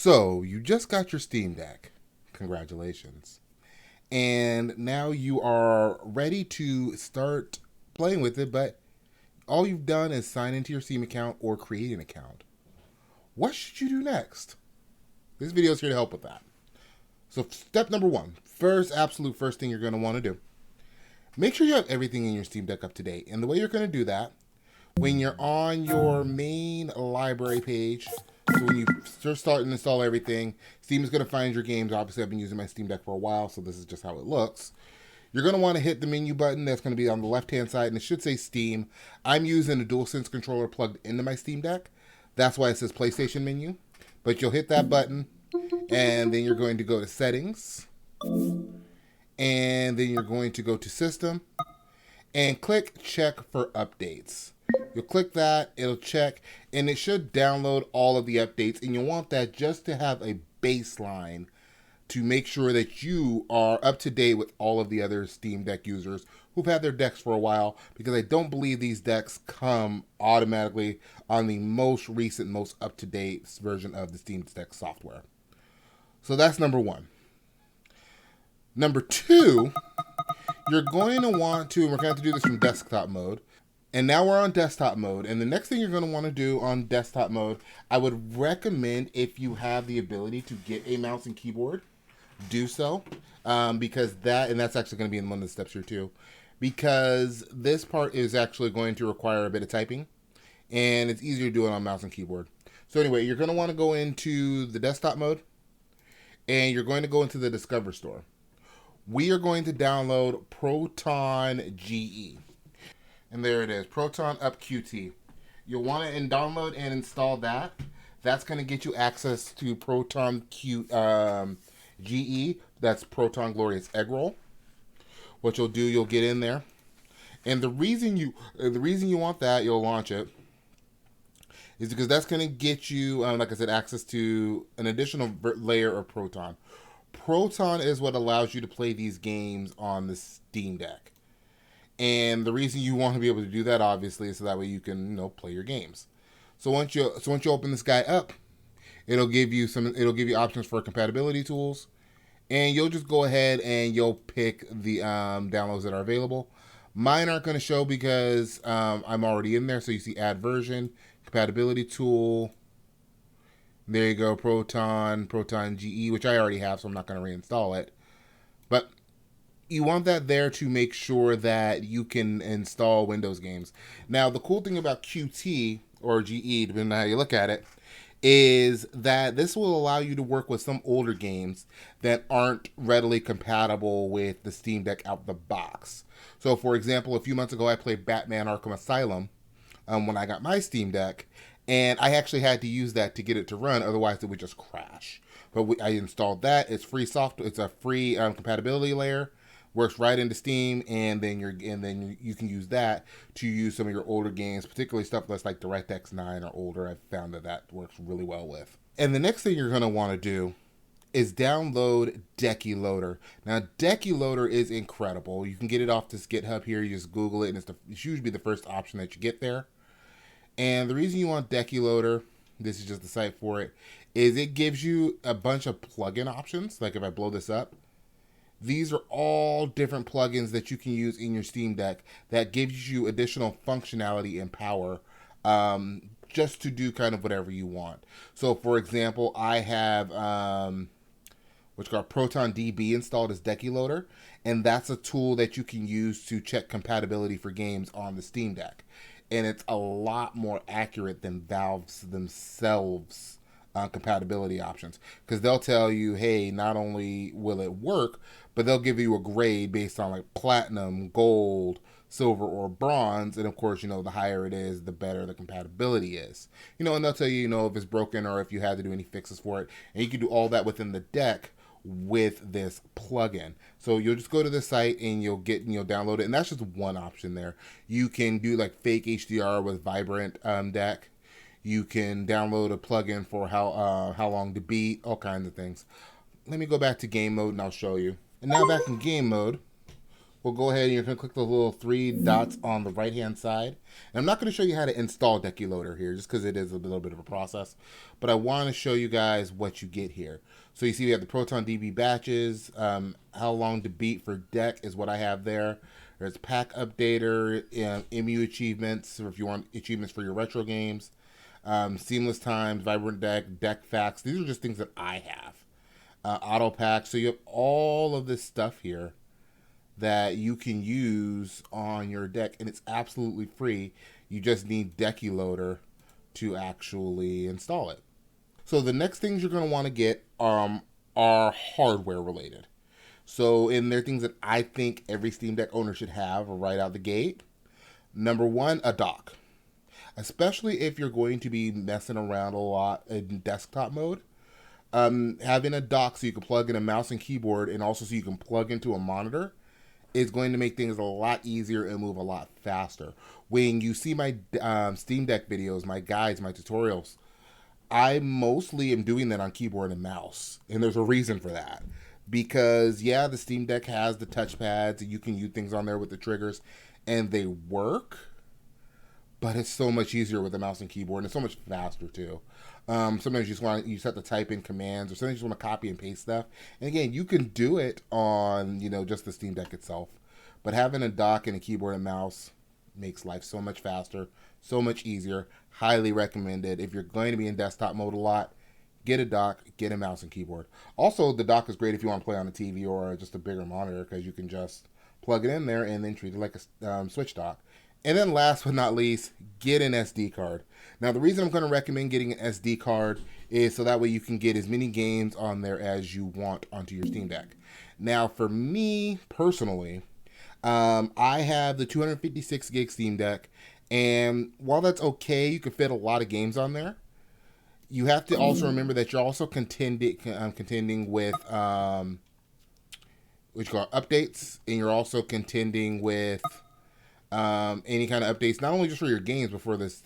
So, you just got your Steam Deck. Congratulations. And now you are ready to start playing with it, but all you've done is sign into your Steam account or create an account. What should you do next? This video is here to help with that. So, step number one, absolute first thing you're going to want to do. Make sure you have everything in your Steam Deck up to date. And the way you're going to do that, when you're on your main library page, so when you first start and install everything, Steam is going to find your games. Obviously, I've been using my Steam Deck for a while, so this is just how it looks. You're going to want to hit the menu button that's going to be on the left-hand side, and it should say Steam. I'm using a DualSense controller plugged into my Steam Deck. That's why it says PlayStation menu. But you'll hit that button, and then you're going to go to Settings, and then you're going to go to System, and click Check for Updates. You'll click that, it'll check, and it should download all of the updates, and you'll want that just to have a baseline to make sure that you are up to date with all of the other Steam Deck users who've had their decks for a while, because I don't believe these decks come automatically on the most recent, most up-to-date version of the Steam Deck software. So that's number one. Number two, you're going to want to, and we're going to have to do this from desktop mode, and now we're on desktop mode, and the next thing you're going to want to do on desktop mode, I would recommend, if you have the ability to get a mouse and keyboard, do so, because that's actually going to be in one of the steps here too, because this part is actually going to require a bit of typing, and it's easier to do it on mouse and keyboard. So anyway, you're going to want to go into the desktop mode, and you're going to go into the Discover store. We are going to download ProtonGE. And there it is, Proton Up QT. You'll want to download and install that. That's going to get you access to ProtonGE. That's Proton Glorious Egg Roll. What you'll do, you'll get in there, and the reason you want that, you'll launch it, is because that's going to get you, like I said, access to an additional layer of Proton. Proton is what allows you to play these games on the Steam Deck. And the reason you want to be able to do that, obviously, is so that way you can, play your games. So once you open this guy up, it'll give you options for compatibility tools, and you'll just go ahead and you'll pick the downloads that are available. Mine aren't going to show because I'm already in there. So you see Add Version, Compatibility Tool. There you go, ProtonGE, which I already have, so I'm not going to reinstall it. But you want that there to make sure that you can install Windows games. Now, the cool thing about QT, or GE, depending on how you look at it, is that this will allow you to work with some older games that aren't readily compatible with the Steam Deck out the box. So, for example, a few months ago, I played Batman Arkham Asylum when I got my Steam Deck, and I actually had to use that to get it to run, otherwise it would just crash. But I installed that. It's free software. It's a free compatibility layer. Works right into Steam, and then you can use that to use some of your older games, particularly stuff that's like DirectX 9 or older. I've found that works really well with. And the next thing you're going to want to do is download Decky Loader. Now, Decky Loader is incredible. You can get it off this GitHub here. You just Google it, and it's usually the first option that you get there. And the reason you want Decky Loader, this is just the site for it, is it gives you a bunch of plugin options. Like if I blow this up, these are all different plugins that you can use in your Steam Deck that gives you additional functionality and power just to do kind of whatever you want. So, for example, I have what's called ProtonDB installed as Decky Loader, and that's a tool that you can use to check compatibility for games on the Steam Deck. And it's a lot more accurate than Valve's themselves compatibility options, because they'll tell you, hey, not only will it work, but they'll give you a grade based on like platinum, gold, silver, or bronze. And of course, the higher it is, the better the compatibility is. And they'll tell you, if it's broken or if you had to do any fixes for it. And you can do all that within the deck with this plugin. So you'll just go to the site and you'll download it. And that's just one option there. You can do like fake HDR with Vibrant Deck. You can download a plugin for how long to beat, all kinds of things. Let me go back to game mode and I'll show you. And now back in game mode, we'll go ahead and you're going to click the little three dots on the right hand side. And I'm not going to show you how to install Decky Loader here just because it is a little bit of a process. But I want to show you guys what you get here. So you see we have the ProtonDB batches. How long to beat for deck is what I have there. There's pack updater, MU achievements, or if you want achievements for your retro games. Seamless times, vibrant deck facts. These are just things that I have. Auto pack. So you have all of this stuff here that you can use on your deck, and it's absolutely free. You just need Decky Loader to actually install it. So the next things you're going to want to get are hardware related. So, and they're things that I think every Steam Deck owner should have right out the gate. Number one, a dock. Especially if you're going to be messing around a lot in desktop mode. Having a dock so you can plug in a mouse and keyboard, and also so you can plug into a monitor, is going to make things a lot easier and move a lot faster. When you see my Steam Deck videos, my guides, my tutorials, I mostly am doing that on keyboard and mouse. And there's a reason for that. Because, yeah, the Steam Deck has the touchpads, and you can use things on there with the triggers, and they work. But it's so much easier with the mouse and keyboard, and it's so much faster, too. Sometimes you just have to type in commands, or sometimes you just want to copy and paste stuff. And again, you can do it on, just the Steam Deck itself. But having a dock and a keyboard and mouse makes life so much faster, so much easier. Highly recommended. If you're going to be in desktop mode a lot, get a dock, get a mouse and keyboard. Also, the dock is great if you want to play on a TV or just a bigger monitor, because you can just plug it in there and then treat it like a Switch dock. And then last but not least, get an SD card. Now, the reason I'm going to recommend getting an SD card is so that way you can get as many games on there as you want onto your Steam Deck. Now, for me personally, I have the 256 gig Steam Deck, and while that's okay, you can fit a lot of games on there. You have to also remember that you're also contending with what you call updates, and you're also contending with any kind of updates, not only just for your games, but for this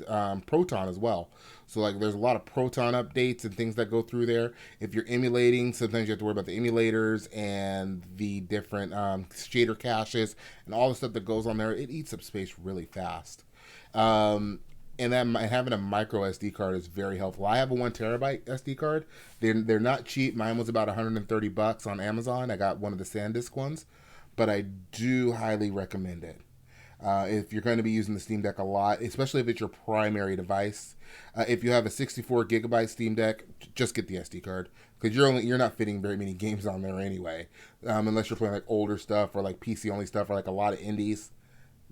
Proton as well. So like there's a lot of Proton updates and things that go through there. If you're emulating, sometimes you have to worry about the emulators and the different shader caches and all the stuff that goes on there. It eats up space really fast. And then having a micro SD card is very helpful. I have a 1 terabyte SD card. They're not cheap. Mine was about $130 on Amazon. I got one of the SanDisk ones, but I do highly recommend it. If you're going to be using the Steam Deck a lot, especially if it's your primary device. If you have a 64 gigabyte Steam Deck, just get the SD card, because you're not fitting very many games on there anyway, unless you're playing like older stuff or like PC only stuff or like a lot of indies.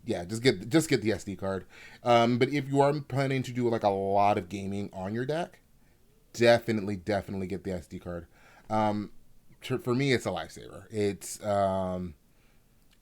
Yeah, just get the SD card. But if you are planning to do like a lot of gaming on your deck, definitely get the SD card. For me, it's a lifesaver.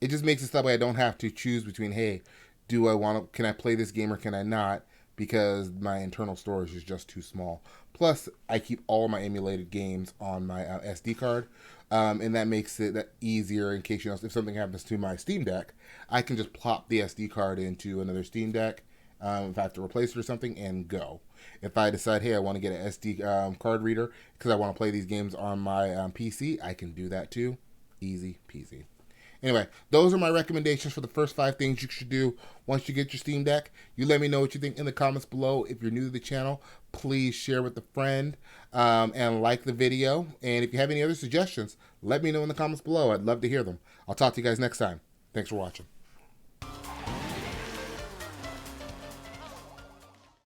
It just makes it that way I don't have to choose between, hey, can I play this game or can I not? Because my internal storage is just too small. Plus, I keep all my emulated games on my SD card, and that makes it that easier in case if something happens to my Steam Deck, I can just plop the SD card into another Steam Deck if I have to replace it or something, and go. If I decide, hey, I want to get an SD card reader because I want to play these games on my PC, I can do that too. Easy peasy. Anyway, those are my recommendations for the first 5 things you should do once you get your Steam Deck. You let me know what you think in the comments below. If you're new to the channel, please share with a friend and like the video. And if you have any other suggestions, let me know in the comments below. I'd love to hear them. I'll talk to you guys next time. Thanks for watching.